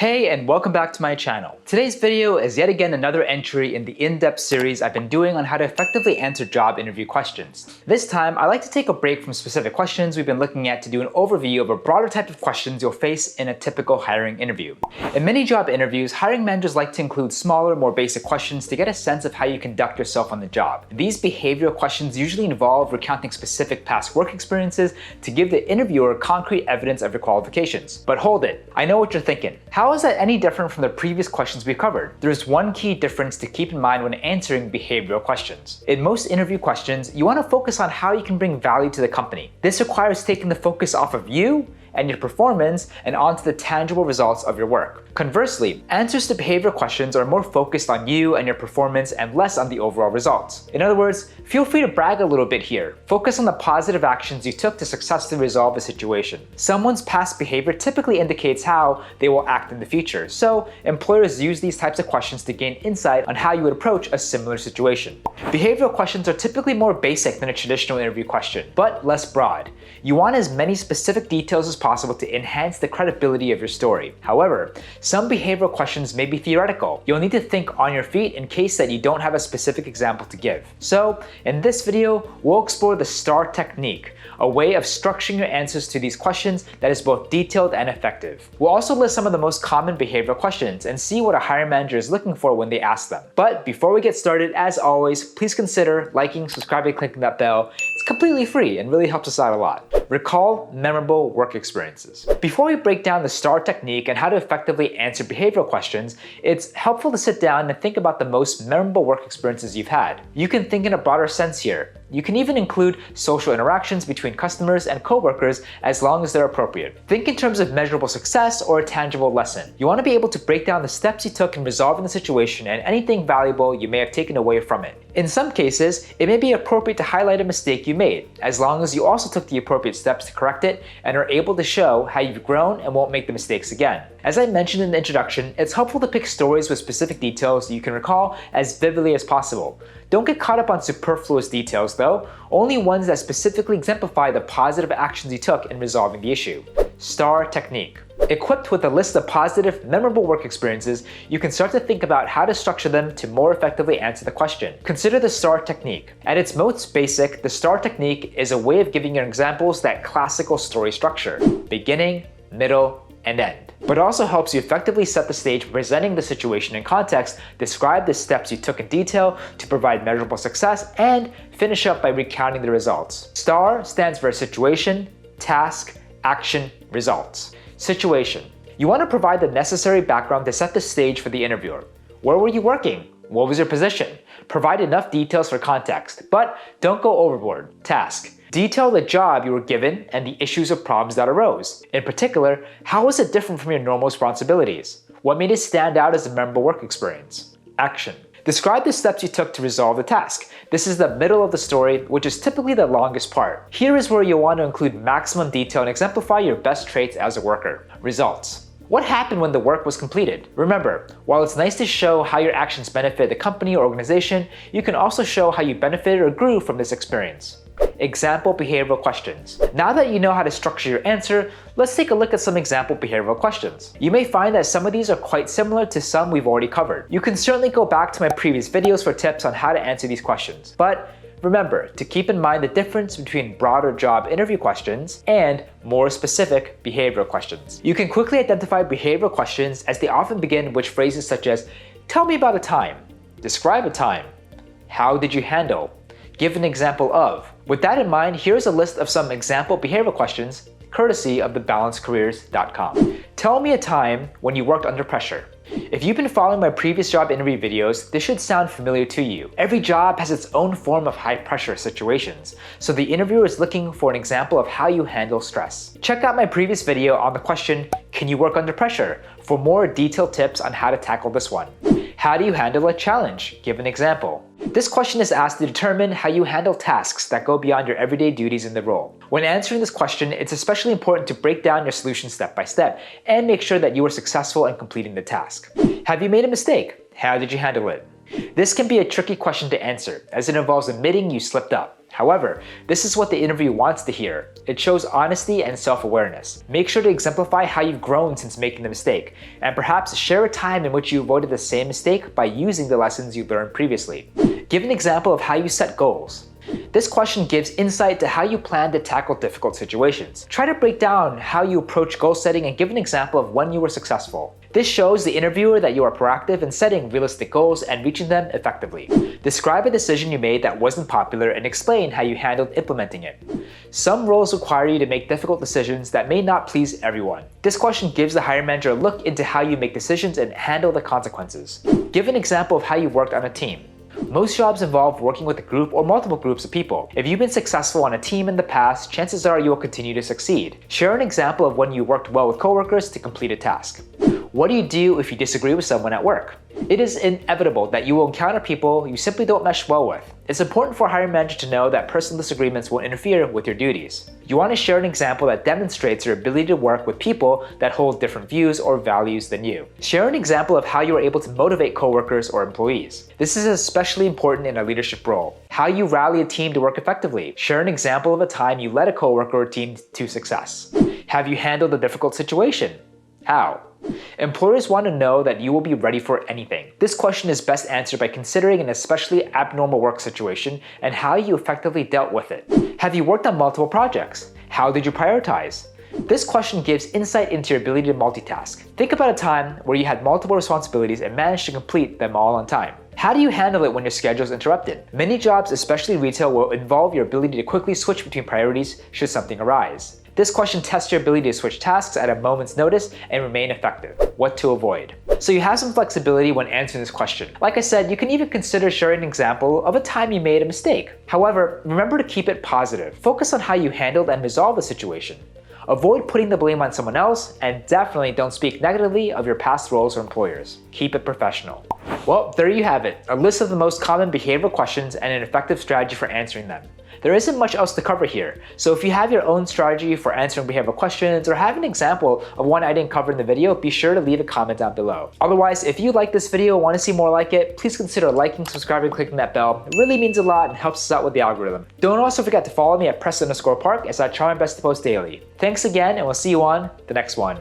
Hey, and welcome back to my channel. Today's video is yet again another entry in the in-depth series I've been doing on how to effectively answer job interview questions. This time, I like to take a break from specific questions we've been looking at to do an overview of a broader type of questions you'll face in a typical hiring interview. In many job interviews, hiring managers like to include smaller, more basic questions to get a sense of how you conduct yourself on the job. These behavioral questions usually involve recounting specific past work experiences to give the interviewer concrete evidence of your qualifications. But hold it, I know what you're thinking. How is that any different from the previous questions we've covered? There's one key difference to keep in mind when answering behavioral questions. In most interview questions, you want to focus on how you can bring value to the company. This requires taking the focus off of you and your performance and onto the tangible results of your work. Conversely, answers to behavioral questions are more focused on you and your performance and less on the overall results. In other words, feel free to brag a little bit here. Focus on the positive actions you took to successfully resolve a situation. Someone's past behavior typically indicates how they will act in the future, so employers use these types of questions to gain insight on how you would approach a similar situation. Behavioral questions are typically more basic than a traditional interview question, but less broad. You want as many specific details as possible to enhance the credibility of your story. However, some behavioral questions may be theoretical. You'll need to think on your feet in case that you don't have a specific example to give. So, in this video, we'll explore the STAR technique, a way of structuring your answers to these questions that is both detailed and effective. We'll also list some of the most common behavioral questions and see what a hiring manager is looking for when they ask them. But before we get started, as always, please consider liking, subscribing, clicking that bell. It's completely free and really helps us out a lot. Recall memorable work experiences. Before we break down the STAR technique and how to effectively answer behavioral questions, it's helpful to sit down and think about the most memorable work experiences you've had. You can think in a broader sense here. You can even include social interactions between customers and coworkers as long as they're appropriate. Think in terms of measurable success or a tangible lesson. You want to be able to break down the steps you took in resolving the situation and anything valuable you may have taken away from it. In some cases, it may be appropriate to highlight a mistake you made, as long as you also took the appropriate steps to correct it and are able to show how you've grown and won't make the mistakes again. As I mentioned in the introduction, it's helpful to pick stories with specific details you can recall as vividly as possible. Don't get caught up on superfluous details though, only ones that specifically exemplify the positive actions you took in resolving the issue. STAR technique. Equipped with a list of positive, memorable work experiences, you can start to think about how to structure them to more effectively answer the question. Consider the STAR technique. At its most basic, the STAR technique is a way of giving your examples that classical story structure: beginning, middle, and end. But it also helps you effectively set the stage for presenting the situation in context, describe the steps you took in detail to provide measurable success, and finish up by recounting the results. STAR stands for situation, task, action, results. Situation. You want to provide the necessary background to set the stage for the interviewer. Where were you working? What was your position? Provide enough details for context, but don't go overboard. Task. Detail the job you were given and the issues or problems that arose. In particular, how was it different from your normal responsibilities? What made it stand out as a memorable work experience? Action. Describe the steps you took to resolve the task. This is the middle of the story, which is typically the longest part. Here is where you'll want to include maximum detail and exemplify your best traits as a worker. Results. What happened when the work was completed? Remember, while it's nice to show how your actions benefit the company or organization, you can also show how you benefited or grew from this experience. Example behavioral questions. Now that you know how to structure your answer, let's take a look at some example behavioral questions. You may find that some of these are quite similar to some we've already covered. You can certainly go back to my previous videos for tips on how to answer these questions. But remember to keep in mind the difference between broader job interview questions and more specific behavioral questions. You can quickly identify behavioral questions as they often begin with phrases such as, "Tell me about a time," "Describe a time," "How did you handle?" "Give an example of." With that in mind, here's a list of some example behavioral questions courtesy of thebalancedcareers.com. Tell me a time when you worked under pressure. If you've been following my previous job interview videos, this should sound familiar to you. Every job has its own form of high-pressure situations, so the interviewer is looking for an example of how you handle stress. Check out my previous video on the question, "Can you work under pressure?" for more detailed tips on how to tackle this one. How do you handle a challenge? Give an example. This question is asked to determine how you handle tasks that go beyond your everyday duties in the role. When answering this question, it's especially important to break down your solution step by step and make sure that you were successful in completing the task. Have you made a mistake? How did you handle it? This can be a tricky question to answer, as it involves admitting you slipped up. However, this is what the interview wants to hear. It shows honesty and self-awareness. Make sure to exemplify how you've grown since making the mistake, and perhaps share a time in which you avoided the same mistake by using the lessons you learned previously. Give an example of how you set goals. This question gives insight to how you plan to tackle difficult situations. Try to break down how you approach goal setting and give an example of when you were successful. This shows the interviewer that you are proactive in setting realistic goals and reaching them effectively. Describe a decision you made that wasn't popular and explain how you handled implementing it. Some roles require you to make difficult decisions that may not please everyone. This question gives the hiring manager a look into how you make decisions and handle the consequences. Give an example of how you worked on a team. Most jobs involve working with a group or multiple groups of people. If you've been successful on a team in the past, chances are you will continue to succeed. Share an example of when you worked well with coworkers to complete a task. What do you do if you disagree with someone at work? It is inevitable that you will encounter people you simply don't mesh well with. It's important for a hiring manager to know that personal disagreements won't interfere with your duties. You want to share an example that demonstrates your ability to work with people that hold different views or values than you. Share an example of how you were able to motivate coworkers or employees. This is especially important in a leadership role. How you rally a team to work effectively. Share an example of a time you led a coworker or team to success. Have you handled a difficult situation? How? Employers want to know that you will be ready for anything. This question is best answered by considering an especially abnormal work situation and how you effectively dealt with it. Have you worked on multiple projects? How did you prioritize? This question gives insight into your ability to multitask. Think about a time where you had multiple responsibilities and managed to complete them all on time. How do you handle it when your schedule is interrupted? Many jobs, especially retail, will involve your ability to quickly switch between priorities should something arise. This question tests your ability to switch tasks at a moment's notice and remain effective. What to avoid? So you have some flexibility when answering this question. Like I said, you can even consider sharing an example of a time you made a mistake. However, remember to keep it positive. Focus on how you handled and resolved the situation. Avoid putting the blame on someone else, and definitely don't speak negatively of your past roles or employers. Keep it professional. Well, there you have it, a list of the most common behavioral questions and an effective strategy for answering them. There isn't much else to cover here, so if you have your own strategy for answering behavioral questions or have an example of one I didn't cover in the video, be sure to leave a comment down below. Otherwise, if you like this video and want to see more like it, please consider liking, subscribing, clicking that bell. It really means a lot and helps us out with the algorithm. Don't also forget to follow me at Preston_Park as I try my best to post daily. Thanks again, and we'll see you on the next one.